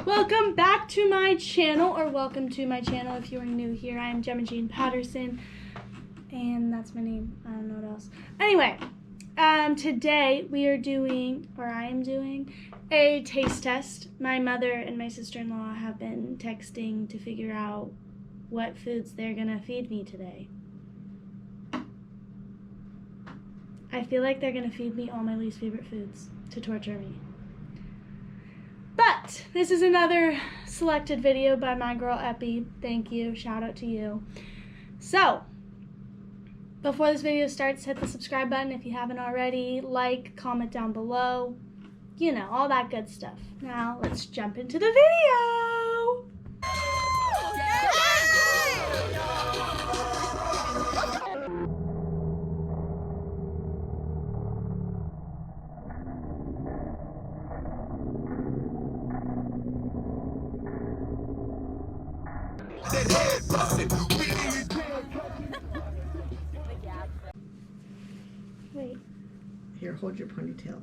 Welcome back to my channel, or welcome to my channel if you are new here. I am Gemma Jean Patterson, and that's my name. I don't know what else. Anyway, today we are doing, or I am doing, a taste test. My mother and my sister-in-law have been texting to figure out what foods they're gonna feed me today. I feel like they're gonna feed me all my least favorite foods to torture me. But this is another selected video by my girl Epi. Thank you. Shout out to you. So, before this video starts, hit the subscribe button if you haven't already. Like, comment down below. You know, all that good stuff. Now, let's jump into the video. Wait. Here, hold your ponytail.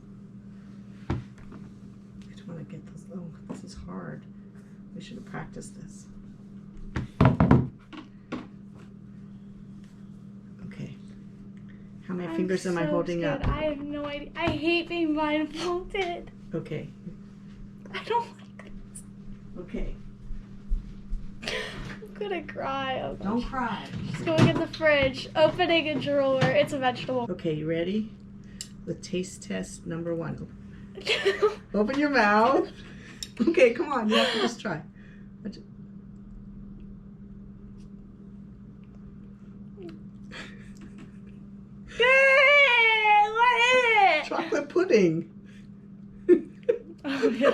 I just want to get this. Oh, this is hard. We should have practiced this. Okay. How many fingers am I holding up? I have no idea. I hate being blindfolded. Okay. I don't like this. Okay. I'm gonna cry. Oh, Don't cry. Just going in the fridge, opening a drawer. It's a vegetable. Okay, you ready? The taste test number 1. Open your mouth. Okay, come on. You have to just try. What is it? Chocolate pudding. Oh, yeah.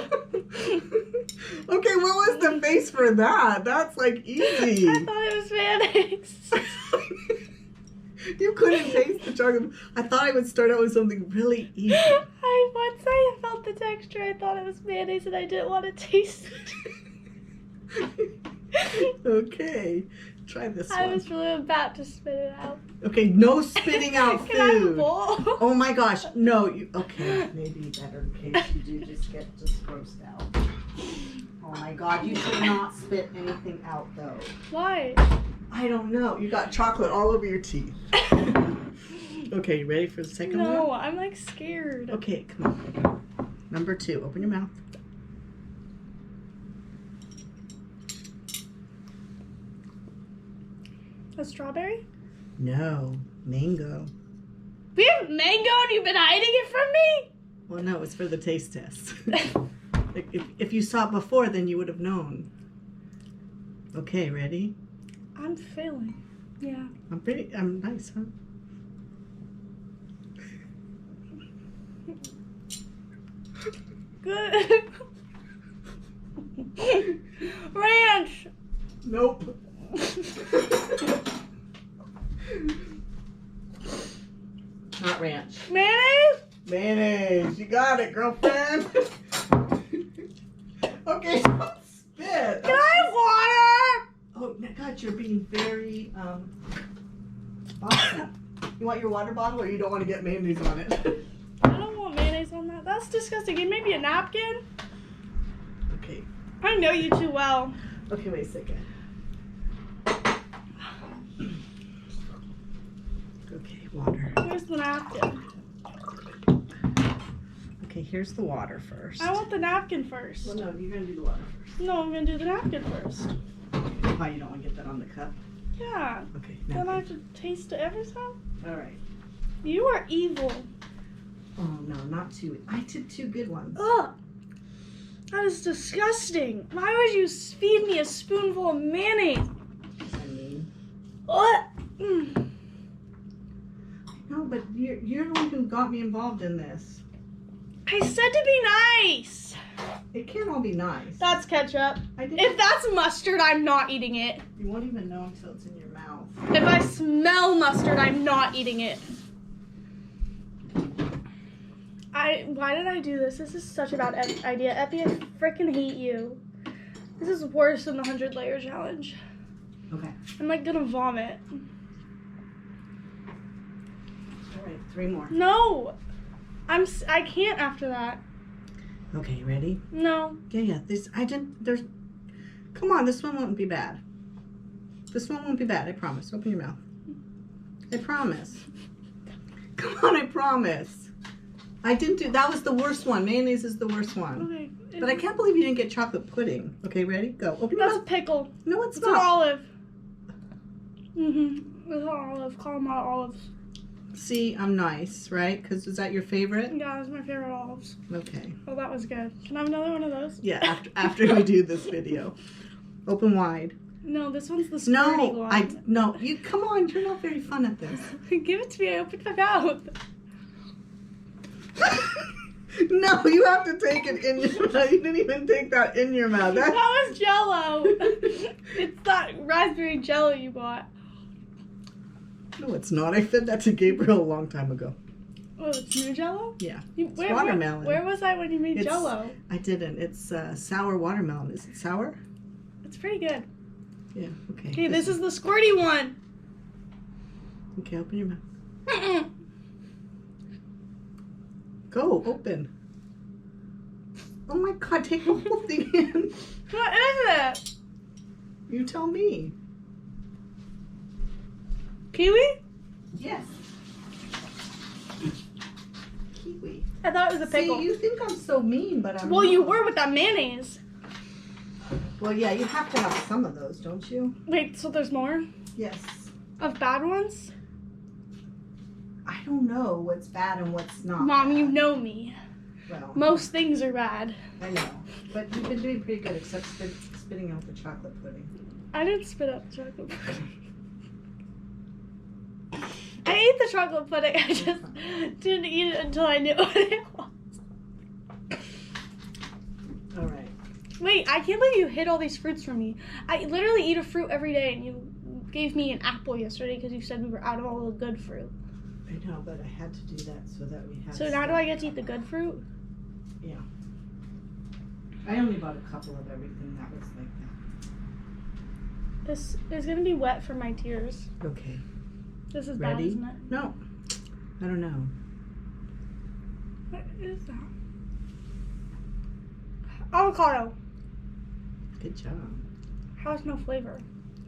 Okay, what was the face for that? That's like easy. I thought it was mayonnaise. You couldn't taste the chocolate. I thought I would start out with something really easy. Once I felt the texture, I thought it was mayonnaise and I didn't want to taste it. Okay, try this one. I was really about to spit it out. Okay, no spitting out food. Can I have a bowl? Oh my gosh, no. Okay, maybe better in case you do just get grossed out. Oh my God, you should not spit anything out though. Why? I don't know. You got chocolate all over your teeth. Okay, you ready for the second one? No, I'm like scared. Okay, come on. Number 2, open your mouth. A strawberry? No, mango. We have mango and you've been hiding it from me? Well, no, it's for the taste test. Like, if you saw it before, then you would have known. Okay, ready? I'm failing. Yeah. I'm nice, huh? Good. Ranch. Nope. Not ranch. Mayonnaise? Mayonnaise. You got it, girlfriend. Okay, don't spit. Can I have water? Oh, my God, you're being very, awesome. You want your water bottle or you don't want to get mayonnaise on it? I don't want mayonnaise on that. That's disgusting. Give maybe a napkin? Okay. I know you too well. Okay, wait a second. Okay, water. Where's the napkin? Okay, here's the water first. I want the napkin first. Well, no, you're going to do the water first. No, I'm going to do the napkin first. Why, you don't want to get that on the cup? Yeah. Okay, Then I have napkin. to taste it every time? All right. You are evil. Oh, no, not too. I did 2 good ones. Ugh. That is disgusting. Why would you feed me a spoonful of mayonnaise? I mean. Ugh. Mm. No, but you're the one who got me involved in this. I said to be nice. It can't all be nice. That's ketchup. I didn't. If that's mustard, I'm not eating it. You won't even know until it's in your mouth. If I smell mustard, I'm not eating it. Why did I do this? This is such a bad idea. Epi, I freaking hate you. This is worse than the 100 layer challenge. Okay. I'm like gonna vomit. All right, 3 more. No! I can't after that. Okay, ready? No. Yeah. Come on, this one won't be bad. This one won't be bad, I promise. Open your mouth. I promise. Come on, I promise. That was the worst one. Mayonnaise is the worst one. Okay. But I can't believe you didn't get chocolate pudding. Okay, ready? Go. Open your That's mouth. a pickle. No, it's It's an not. olive. It's an olive. Call them all olives. See, I'm nice, right? Because is that your favorite? Yeah, that's my favorite olives. Okay. Oh, that was good. Can I have another one of those? Yeah, after we do this video. Open wide. No, this one's the squirty one. No, you come on, you're not very fun at this. Give it to me, I opened my mouth. No, you have to take it in your mouth. You didn't even take that in your mouth. That was Jell-O. It's that raspberry Jell-O you bought. No, it's not. I fed that to Gabriel a long time ago. Oh, it's new Jell-O? Yeah. It's watermelon. Where was I when you made Jell-O? I didn't. It's sour watermelon. Is it sour? It's pretty good. Yeah, okay. Okay, this is the squirty one. Okay, open your mouth. Go, open. Oh my God, take the whole thing in. What is it? You tell me. Kiwi? Yes. Kiwi. I thought it was a pickle. See, you think I'm so mean, but I'm Well, not. you were with that mayonnaise. Well, yeah, you have to have some of those, don't you? Wait, so there's more? Yes. Of bad ones? I don't know what's bad and what's not. Mom, bad. you know me. Well, Most things are bad. I know. But you've been doing pretty good, except spitting out the chocolate pudding. I didn't spit out the chocolate pudding. I ate the chocolate pudding. I just didn't eat it until I knew what it was. All right. Wait, I can't believe you hid all these fruits from me. I literally eat a fruit every day, and you gave me an apple yesterday because you said we were out of all the good fruit. I know, but I had to do that so that we had. So now do I get to eat the good fruit? Yeah. I only bought a couple of everything that was like that. This is gonna be wet from my tears. Okay. This is Ready? bad, isn't it? No. I don't know. What is that? Avocado. Good job. Has no flavor.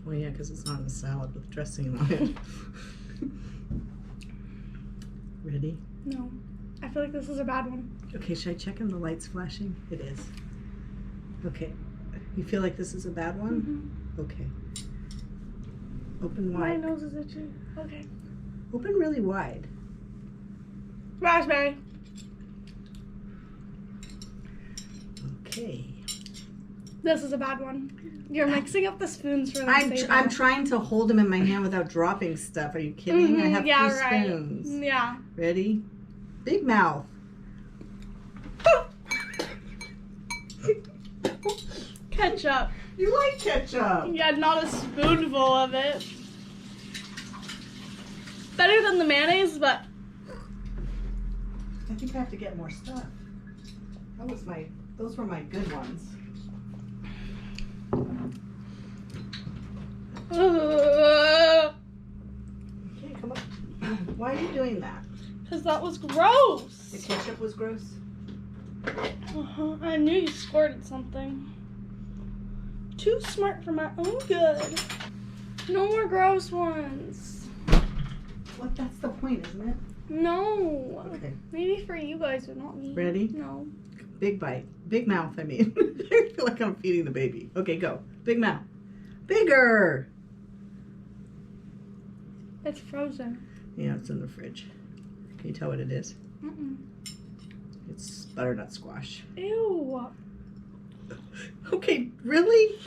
Well, yeah, because it's not in a salad with dressing on it. Ready? No. I feel like this is a bad one. Okay, should I check if the light's flashing? It is. Okay. You feel like this is a bad one? Mm-hmm. Okay. Open My wide. nose is itchy. Okay. Open really wide. Raspberry. Okay. This is a bad one. You're mixing up the spoons for the I'm trying to hold them in my hand without dropping stuff. Are you kidding? I have three spoons. Yeah. Ready? Big mouth. Ketchup. You like ketchup. Yeah, not a spoonful of it. Better than the mayonnaise, but I think I have to get more stuff. Those were my good ones. Okay, come on. Why are you doing that? Because that was gross. The ketchup was gross. I knew you squirted something. Too smart for my own good. No more gross ones. Well, that's the point, isn't it? No. Okay. Maybe for you guys, but not me. Ready? No. Big bite. Big mouth, I mean. I feel like I'm feeding the baby. Okay, go. Big mouth. Bigger! It's frozen. Yeah, it's in the fridge. Can you tell what it is? Mm-mm. It's butternut squash. Ew. Okay, really?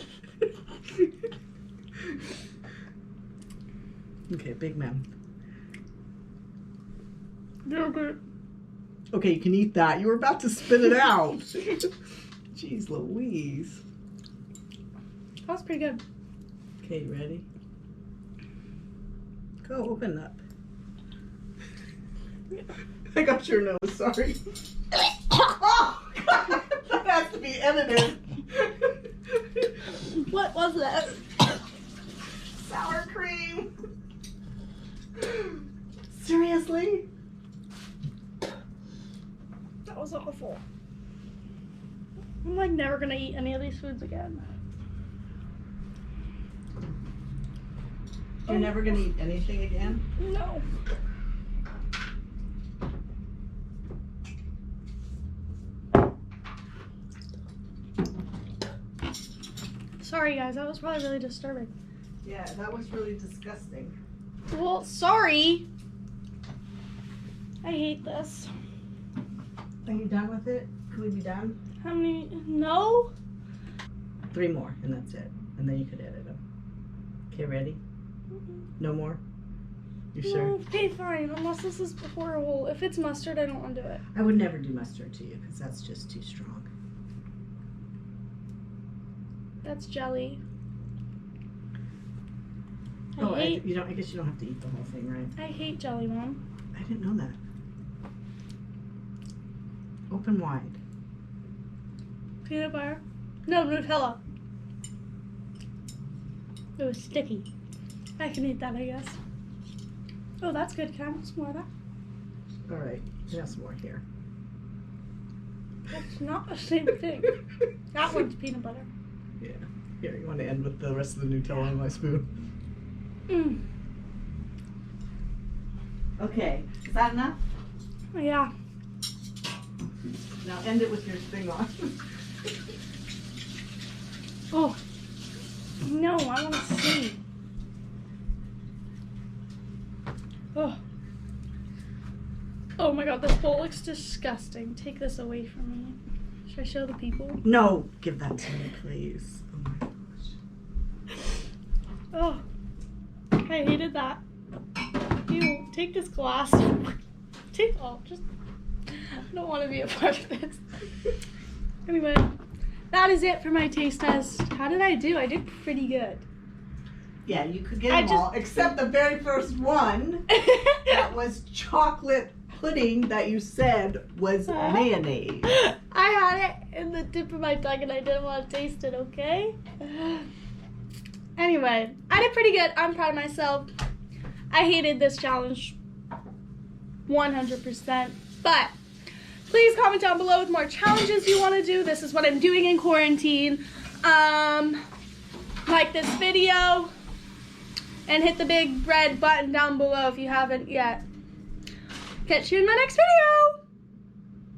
Okay, big mouth. Yogurt. Okay, you can eat that. You were about to spit it out. Jeez Louise. That was pretty good. Okay, you ready? Go, open up. I got your nose, sorry. Oh, God, that has to be edited. What was that? Sour cream. Seriously? That was awful. eat any of these foods again. You're never gonna eat anything again? No. Sorry guys, that was probably really disturbing. Yeah, that was really disgusting. Well, sorry. I hate this. Are you done with it? Can we be done? How many? No? 3 more, and that's it. And then you could edit them. Okay, ready? No more? You sure? No, okay, fine. Unless this is horrible. If it's mustard, I don't want to do it. I would never do mustard to you because that's just too strong. That's jelly. I I guess you don't have to eat the whole thing, right? I hate jelly, Mom. I didn't know that. Open wide. Peanut butter? No, Nutella. It was sticky. I can eat that, I guess. Oh, that's good. Can I have some more of that? All right, have some more here. That's not the same thing. That one's peanut butter. Yeah. Here, you want to end with the rest of the Nutella on my spoon? Mm. Okay, is that enough? Yeah. Now end it with your thing on. Oh. No, I want to see. Oh. Oh my god, this bowl looks disgusting. Take this away from me. Should I show the people? No, give that to me, please. Oh my gosh. Oh. I hated that. Ew, take this glass. Take all. Just. I don't want to be a part of this. Anyway, that is it for my taste test. How did I do? I did pretty good. Yeah, you could get them all, except the very first one. That was chocolate pudding that you said was mayonnaise. I had it in the tip of my tongue and I didn't want to taste it, okay? Anyway, I did pretty good. I'm proud of myself. I hated this challenge 100%. But please comment down below with more challenges you want to do. This is what I'm doing in quarantine. Like this video. And hit the big red button down below if you haven't yet. Catch you in my next video.